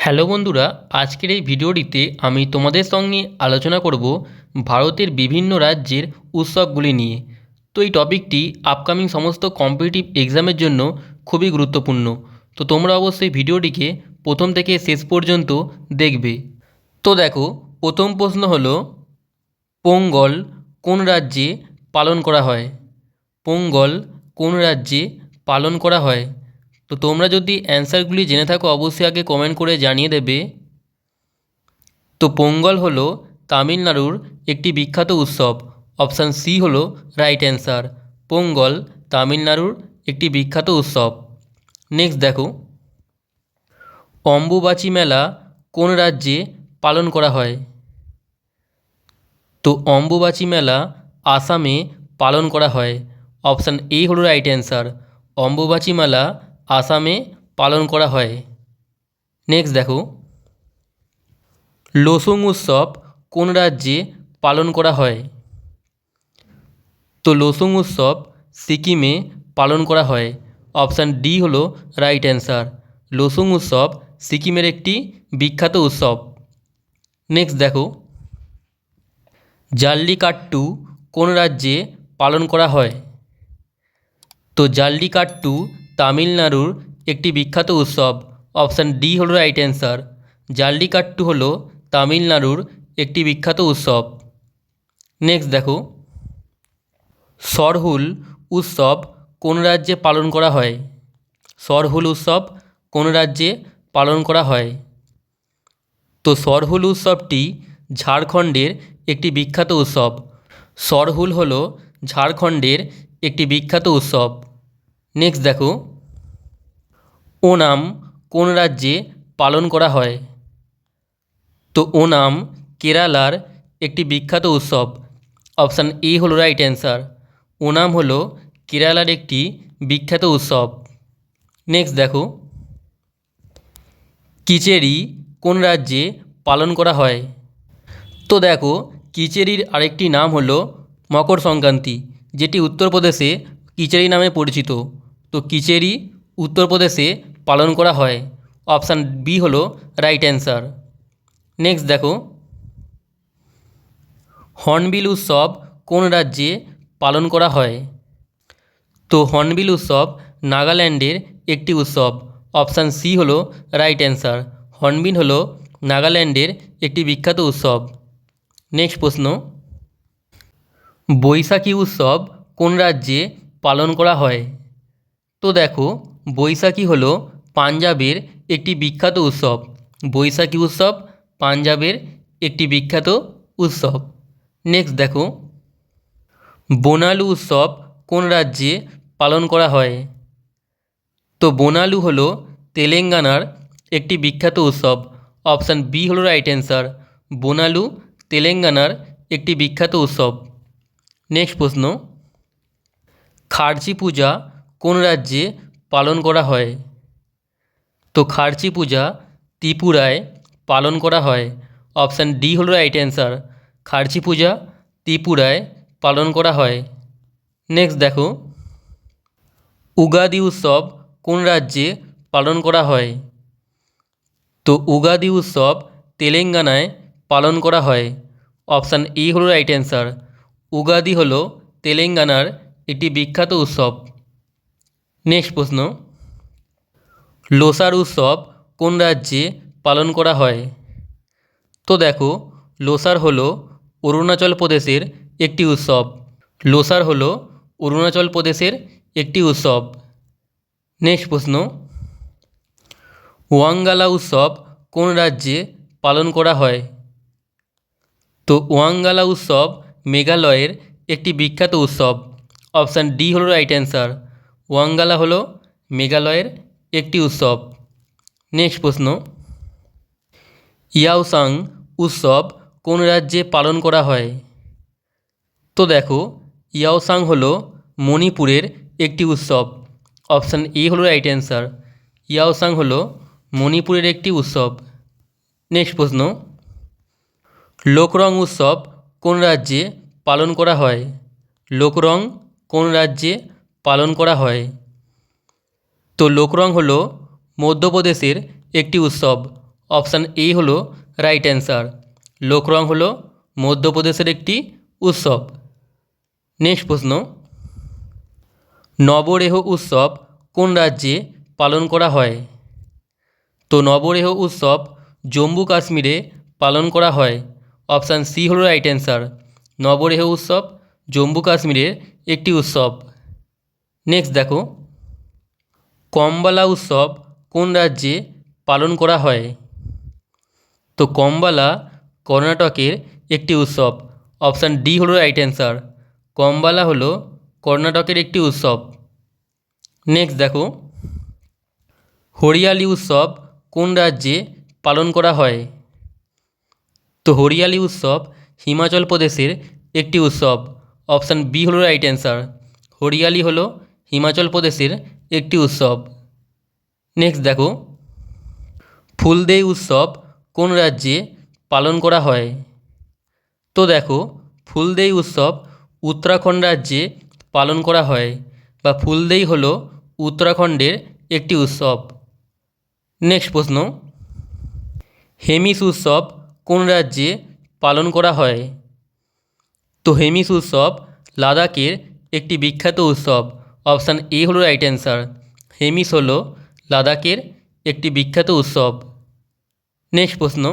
Hello বন্ধুরা, আজকের এই ভিডিওটিতে আমি তোমাদের সঙ্গে আলোচনা করব ভারতের বিভিন্ন রাজ্যের উৎসবগুলি নিয়ে। তো এই টপিকটি আপকামিং সমস্ত কম্পিটিটিভ এক্সামের জন্য খুবই গুরুত্বপূর্ণ। তো তোমরা অবশ্যই ভিডিওটিকে প্রথম থেকে শেষ পর্যন্ত দেখবে। তো দেখো, প্রথম প্রশ্ন হলো পোঙ্গল কোন রাজ্যে পালন করা হয়? পোঙ্গল কোন রাজ্যে পালন করা হয়? তো তোমরা যদি অ্যান্সারগুলি জেনে থাকো অবশ্যই আগে কমেন্ট করে জানিয়ে দেবে। তো পোঙ্গল হলো তামিলনাড়ুর একটি বিখ্যাত উৎসব। অপশান সি হলো রাইট অ্যান্সার। পোঙ্গল তামিলনাড়ুর একটি বিখ্যাত উৎসব। নেক্সট দেখো, অম্বুবাচী মেলা কোন রাজ্যে পালন করা হয়? তো অম্বুবাচী মেলা আসামে পালন করা হয়। অপশান এ হলো রাইট অ্যান্সার। অম্বুবাচী মেলা আসামে পালন করা হয়। নেক্সট দেখো, লোসুং উৎসব কোন রাজ্যে পালন করা হয়? তো লোসুং উৎসব সিকিমে পালন করা হয়। অপশান ডি হলো রাইট অ্যান্সার। লোসুং উৎসব সিকিমের একটি বিখ্যাত উৎসব। নেক্সট দেখো, জাল্লিকাট্টু কোন রাজ্যে পালন করা হয়? তো জাল্লিকাট্টু তামিলনাড়ুর একটি বিখ্যাত উৎসব। অপশান ডি হলো রাইট অ্যান্সার। জাল্লিকাট্টু হলো তামিলনাড়ুর একটি বিখ্যাত উৎসব। নেক্সট দেখো, সরহুল উৎসব কোন রাজ্যে পালন করা হয়? সরহুল উৎসব কোন রাজ্যে পালন করা হয়? তো সরহুল উৎসবটি ঝাড়খণ্ডের একটি বিখ্যাত উৎসব। সরহুল হলো ঝাড়খণ্ডের একটি বিখ্যাত উৎসব। নেক্সট দেখো, ওনাম কোন রাজ্যে পালন করা হয়? তো ওনাম কেরালার একটি বিখ্যাত উৎসব। অপশান এ হলো রাইট অ্যান্সার। ওনাম হলো কেরালার একটি বিখ্যাত উৎসব। নেক্সট দেখো, কিচেরি কোন রাজ্যে পালন করা হয়? তো দেখো, কিচেরির আরেকটি নাম হলো মকর সংক্রান্তি, যেটি উত্তরপ্রদেশে কিচেরি নামে পরিচিত। তো কিচেরি উত্তরপ্রদেশে পালন করা হয়। অপশান বি হলো রাইট অ্যান্সার। নেক্সট দেখো, হর্নবিল উৎসব কোন রাজ্যে পালন করা হয়? তো হর্নবিল উৎসব নাগাল্যান্ডের একটি উৎসব। অপশান সি হলো রাইট অ্যান্সার। হর্নবিল হলো নাগাল্যান্ডের একটি বিখ্যাত উৎসব। নেক্সট প্রশ্ন, বৈশাখী উৎসব কোন রাজ্যে পালন করা হয়? তো দেখো, বৈশাখী হলো পাঞ্জাবের একটি বিখ্যাত উৎসব। বৈশাখী উৎসব পাঞ্জাবের একটি বিখ্যাত উৎসব। নেক্সট দেখো, বোনালু উৎসব কোন রাজ্যে পালন করা হয়? তো বোনালু হলো তেলেঙ্গানার একটি বিখ্যাত উৎসব। অপশান বি হলো রাইট অ্যান্সার। বোনালু তেলেঙ্গানার একটি বিখ্যাত উৎসব। নেক্সট প্রশ্ন, খার্চি পূজা কোন রাজ্যে পালন করা হয়? তো খার্চি পূজা ত্রিপুরায় পালন করা হয়। অপশান ডি হলো রাইট অ্যান্সার। খার্চি পূজা ত্রিপুরায় পালন করা হয়। নেক্সট দেখো, উগাদি উৎসব কোন রাজ্যে পালন করা হয়? তো উগাদি উৎসব তেলেঙ্গানায় পালন করা হয়। অপশান এ হলো রাইট অ্যান্সার। উগাদি হলো তেলেঙ্গানার একটি বিখ্যাত উৎসব। নেক্সট প্রশ্ন, লোসার উৎসব কোন রাজ্যে পালন করা হয়? তো দেখো, লোসার হলো অরুণাচল প্রদেশের একটি উৎসব। লোসার হলো অরুণাচল প্রদেশের একটি উৎসব। নেক্সট প্রশ্ন, ওয়াঙ্গালা উৎসব কোন রাজ্যে পালন করা হয়? তো ওয়াঙ্গালা উৎসব মেঘালয়ের একটি বিখ্যাত উৎসব। অপশান ডি হলো রাইট অ্যান্সার। ওয়াঙ্গালা হলো মেঘালয়ের একটি উৎসব। নেক্সট প্রশ্ন, ইয়াওসাং উৎসব কোন রাজ্যে পালন করা হয়? তো দেখো, ইয়াওসাং হলো মণিপুরের একটি উৎসব। অপশান এ হলো রাইট অ্যান্সার। ইয়াওসাং হলো মণিপুরের একটি উৎসব। নেক্সট প্রশ্ন, লোকরং উৎসব কোন রাজ্যে পালন করা হয়? লোকরং কোন রাজ্যে পালন করা হয়? তো লোকরং হলো মধ্যপ্রদেশের একটি উৎসব। অপশান এ হলো রাইট অ্যান্সার। লোকরং হলো মধ্যপ্রদেশের একটি উৎসব। নেক্সট প্রশ্ন, নবরেহ উৎসব কোন রাজ্যে পালন করা হয়? তো নবরেহ উৎসব জম্মু কাশ্মীরে পালন করা হয়। অপশান সি হলো রাইট অ্যান্সার। নবরেহ উৎসব জম্মু কাশ্মীরের একটি উৎসব। নেক্সট দেখো, কম্বালা উৎসব কোন রাজ্যে পালন করা হয়? তো কম্বালা কর্ণাটকের একটি উৎসব। অপশান ডি হলো রাইট অ্যান্সার। কম্বালা হলো কর্ণাটকের একটি উৎসব। নেক্সট দেখো, হরিয়ালি উৎসব কোন রাজ্যে পালন করা হয়? তো হরিয়ালি উৎসব হিমাচল প্রদেশের একটি উৎসব। অপশান বি হলো রাইট অ্যান্সার। হরিয়ালি হলো হিমাচল প্রদেশের একটি উৎসব। নেক্সট দেখো, ফুলদেই উৎসব কোন রাজ্যে পালন করা হয়? তো দেখো, ফুলদেই উৎসব উত্তরাখণ্ড রাজ্যে পালন করা হয়, বা ফুলদেই হলো উত্তরাখণ্ডের একটি উৎসব। নেক্সট প্রশ্ন, হেমিস উৎসব কোন রাজ্যে পালন করা হয়? তো হেমিস উৎসব লাদাখের একটি বিখ্যাত উৎসব। অপশান এ হলো রাইট অ্যান্সার। হেমিস হলো লাদাখের একটি বিখ্যাত উৎসব। নেক্সট প্রশ্ন,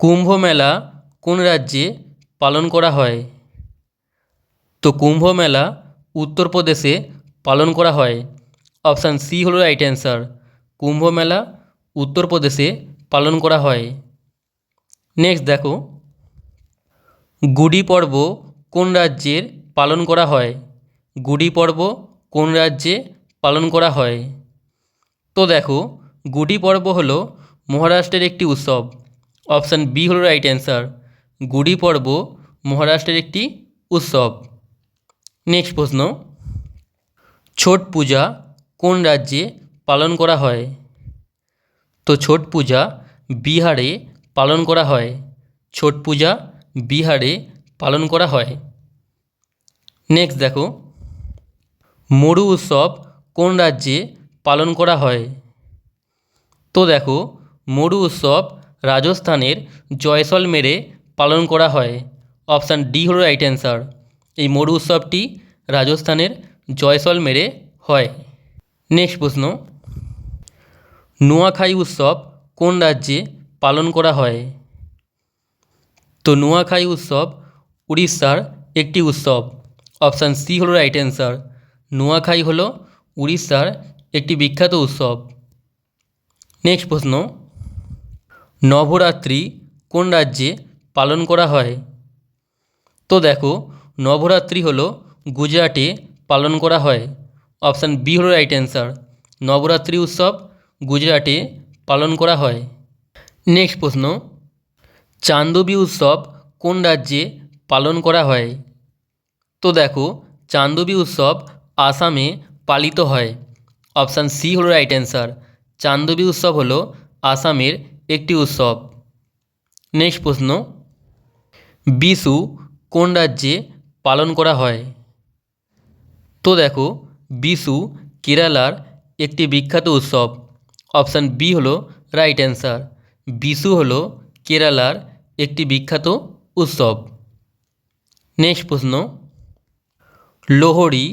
কুম্ভ মেলা কোন রাজ্যে পালন করা হয়? তো কুম্ভ মেলা উত্তরপ্রদেশে পালন করা হয়। অপশান সি হলো রাইট অ্যান্সার। কুম্ভ মেলা উত্তরপ্রদেশে পালন করা হয়। নেক্সট দেখো, গুডি পর্ব কোন রাজ্যের পালন করা হয়? গুডি পর্ব কোন রাজ্যে পালন করা হয়? তো দেখো, গুডি পর্ব হলো মহারাষ্ট্রের একটি উৎসব। অপশান বি হলো রাইট অ্যান্সার। গুডি পর্ব মহারাষ্ট্রের একটি উৎসব। নেক্সট প্রশ্ন, ছট পূজা কোন রাজ্যে পালন করা হয়? তো ছট পূজা বিহারে পালন করা হয়। ছট পূজা বিহারে পালন করা হয়। নেক্সট দেখো, মরু উৎসব কোন রাজ্যে পালন করা হয়? তো দেখো, মরু উৎসব রাজস্থানের জয়সলমেরে পালন করা হয়। অপশান ডি হলো রাইট অ্যান্সার। এই মরু উৎসবটি রাজস্থানের জয়সলমেরে হয়। নেক্সট প্রশ্ন, নুয়াখাই উৎসব কোন রাজ্যে পালন করা হয়? তো নুয়াখাই উৎসব উড়িষ্যার একটি উৎসব। অপশান সি হলো রাইট অ্যান্সার। নুয়াখাই হলো উড়িষ্যার একটি বিখ্যাত উৎসব। নেক্সট প্রশ্ন, নবরাত্রি কোন রাজ্যে পালন করা হয়? তো দেখো, নবরাত্রি হলো গুজরাটে পালন করা হয়। অপশান বি হলো রাইট অ্যান্সার। নবরাত্রি উৎসব গুজরাটে পালন করা হয়। নেক্সট প্রশ্ন, চান্দবী উৎসব কোন রাজ্যে পালন করা হয়? তো দেখো, চান্দবী উৎসব আসামে পালিত হয়। অপশান সি হলো রাইট অ্যান্সার। চান্দবী উৎসব হলো আসামের একটি উৎসব। নেক্সট প্রশ্ন, বিশু কোন রাজ্যে পালন করা হয়? তো দেখো, বিশু কেরালার একটি বিখ্যাত উৎসব। অপশান বি হলো রাইট অ্যান্সার। বিশু হলো কেরালার একটি বিখ্যাত উৎসব। নেক্সট প্রশ্ন, লোহড়ি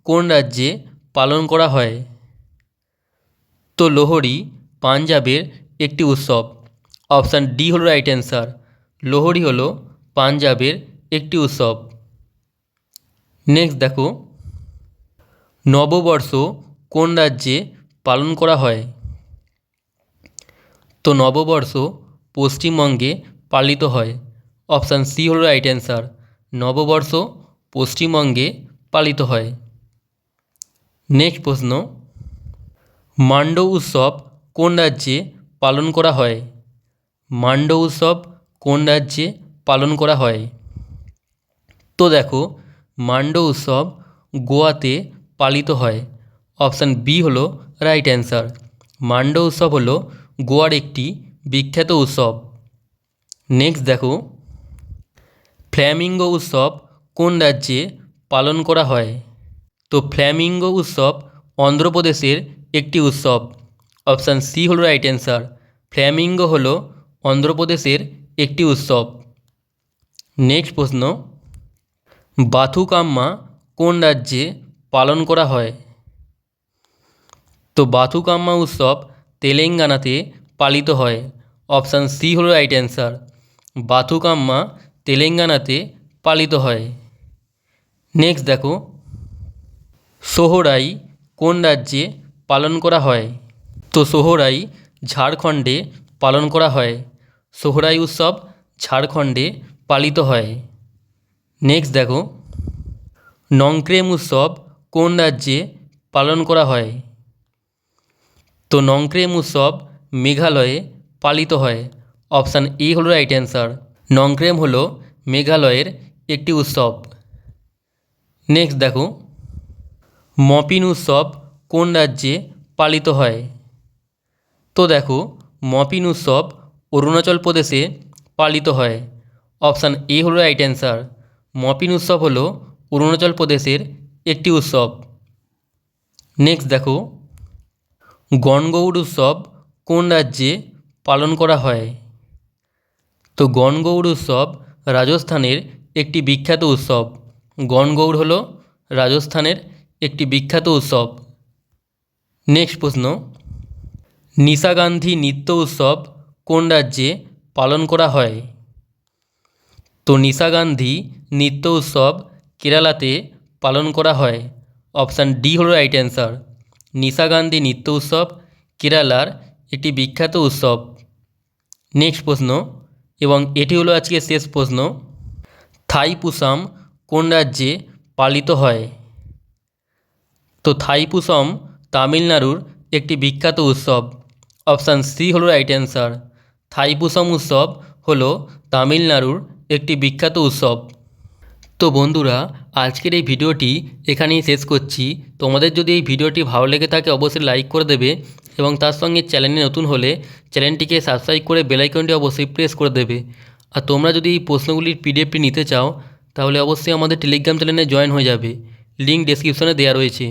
কোন রাজ্যে পালন করা হয়? তো লোহড়ি পাঞ্জাবের একটি উৎসব। অপশান ডি হলো রাইট অ্যান্সার। লোহড়ি হলো পাঞ্জাবের একটি উৎসব। নেক্সট দেখো, নববর্ষ কোন রাজ্যে পালন করা হয়? তো নববর্ষ পশ্চিমবঙ্গে পালিত হয়। অপশান সি হলো রাইট অ্যান্সার। নববর্ষ পশ্চিমবঙ্গে পালিত হয়। নেক্সট প্রশ্ন, মান্ডু উৎসব কোন রাজ্যে পালন করা হয়? মান্ডু উৎসব কোন রাজ্যে পালন করা হয়? তো দেখো, মান্ডু উৎসব গোয়াতে পালিত হয়। অপশান বি হলো রাইট অ্যান্সার। মান্ডু উৎসব হলো গোয়ার একটি বিখ্যাত উৎসব। নেক্সট দেখো, ফ্ল্যামিঙ্গো উৎসব কোন রাজ্যে পালন করা হয়? তো ফ্ল্যামিঙ্গো উৎসব অন্ধ্রপ্রদেশের একটি উৎসব। অপশান সি হলো রাইট অ্যান্সার। ফ্ল্যামিঙ্গো হলো অন্ধ্রপ্রদেশের একটি উৎসব। নেক্সট প্রশ্ন, বাথুকাম্মা কোন রাজ্যে পালন করা হয়? তো বাথুকাম্মা উৎসব তেলেঙ্গানাতে পালিত হয়। অপশান সি হলো রাইট অ্যান্সার। বাথুকাম্মা তেলেঙ্গানাতে পালিত হয়। নেক্সট দেখো, সোহরাই কোন রাজ্যে পালন করা হয়? তো সোহরাই ঝাড়খণ্ডে পালন করা হয়। সোহরাই উৎসব ঝাড়খণ্ডে পালিত হয়। নেক্সট দেখো, নংক্রেম উৎসব কোন রাজ্যে পালন করা হয়? তো নংক্রেম উৎসব মেঘালয়ে পালিত হয়। অপশান এ হলো রাইট অ্যান্সার। নংক্রেম হলো মেঘালয়ের একটি উৎসব। নেক্সট দেখো, মপিন উৎসব কোন রাজ্যে পালিত হয়? তো দেখো, মপিন উৎসব অরুণাচল প্রদেশে পালিত হয়। অপশান এ হলো রাইট অ্যান্সার। মপিন উৎসব হলো অরুণাচল প্রদেশের একটি উৎসব। নেক্সট দেখো, গণগৌড় উৎসব কোন রাজ্যে পালন করা হয়? তো গণগৌড় উৎসব রাজস্থানের একটি বিখ্যাত উৎসব। গণগৌড় হলো রাজস্থানের একটি বিখ্যাত উৎসব। নেক্সট প্রশ্ন, নিশাগান্ধী নৃত্য উৎসব কোন রাজ্যে পালন করা হয়? তো নিশাগান্ধী নৃত্য উৎসব কেরালাতে পালন করা হয়। অপশান ডি হলো রাইট অ্যান্সার। নিশাগান্ধী নৃত্য উৎসব কেরালার একটি বিখ্যাত উৎসব। নেক্সট প্রশ্ন, এবং এটি হলো আজকে শেষ প্রশ্ন, থাইপুসাম কোন রাজ্যে পালিত হয়? তো থাইপুসম তামিলনাড়ুর একটি বিখ্যাত উৎসব। অপশান সি হলো রাইট অ্যান্সার। থাইপুসম উৎসব হলো তামিলনাড়ুর একটি বিখ্যাত উৎসব। তো বন্ধুরা, আজকের এই ভিডিওটি এখানেই শেষ করছি। তোমাদের যদি এই ভিডিওটি ভালো লেগে থাকে অবশ্যই লাইক করে দেবে এবং তার সঙ্গে চ্যানেলে নতুন হলে চ্যানেলটিকে সাবস্ক্রাইব করে বেল আইকনটি অবশ্যই প্রেস করে দেবে। আর তোমরা যদি এই প্রশ্নগুলির পিডিএফটি নিতে চাও তাহলে অবশ্যই আমাদের টেলিগ্রাম চ্যানেলে জয়েন হয়ে যাবে। লিঙ্ক ডেসক্রিপশনে দেওয়া রয়েছে।